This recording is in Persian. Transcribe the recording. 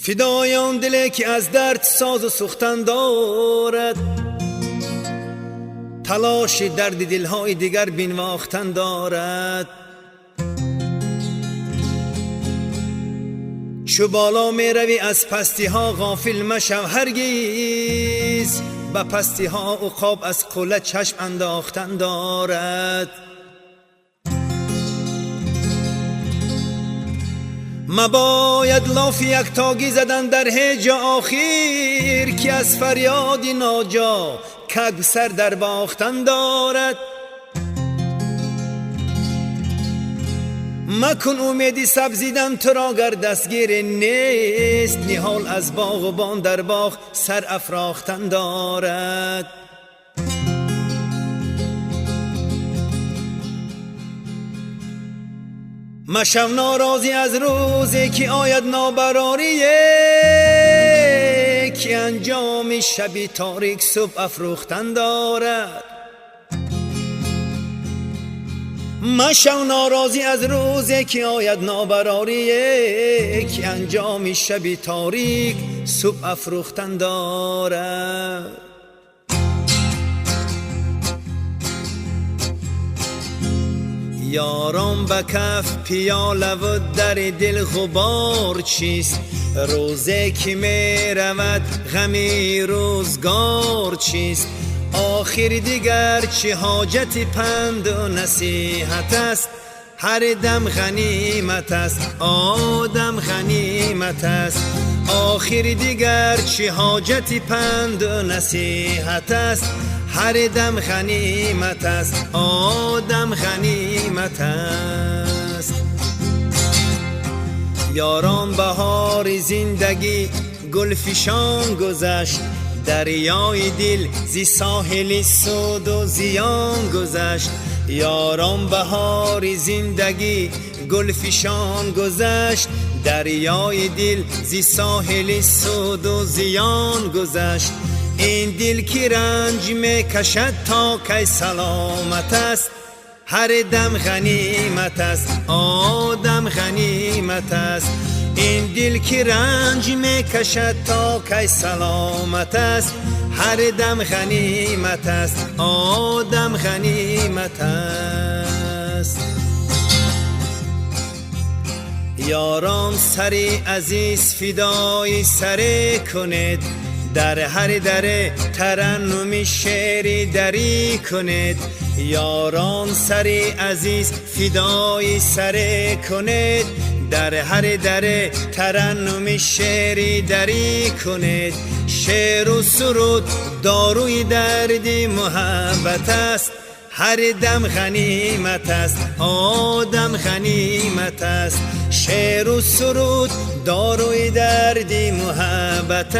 فدای دلی که از درد ساز و سوختن دارد، تلاش درد دلهای دیگر بینواختن دارد. چو بالا می روی از پستی ها غافل مشو هرگز، به پستی ها عقاب از قله چشم انداختن دارد. مباید لاف یک تاگی زدن در هیج آخر، که از فریاد ناجا کگ سر در باختن دارد. مکن امیدی سبزیدن تو را گر دستگیر نیست، نهال از باغبان در باغ سر افراختن دارد. مشو ناراضی از روزی که آید نابراری، که انجام شبی تاریک صبح افروختن دارد. مشو ناراضی از روزی که آید نابراری، که انجام شبی تاریک صبح افروختن دارد. یاران به کف پیاله و در دل غبار چیست، روزی که می رود غمی روزگار چیست. آخر دیگر چه حاجت پند و نصیحت است، هر دم غنیمت است آدم غنیمت است. آخر دیگر چه حاجت پند و نصیحت است، هر دم غنیمت است آدم غنیمت است. یاران بهار زندگی گلفشان گذشت، دریای دل زی ساحل سود و زیان گذشت. یاران بهار زندگی گلفشان گذشت، دریای دل زی ساحل سود و زیان گذشت. این دل کی رنج می کشد تا کی سلامت است، هر دم غنیمت است آدم غنیمت است. این دل کی رنج می کشد تا کی سلامت است، هر دم غنیمت است آدم غنیمت است. یاران سری عزیز فدای سری کنید، در هر در ترنم شعری دری کنید. یاران سری عزیز فدای سری کنید، در هر در ترنم شعری دری کنید. شعر و سرود داروی درد محبت است، هر دم غنیمت است آدم غنیمت است. شعر و سرود داروی درد محبت است.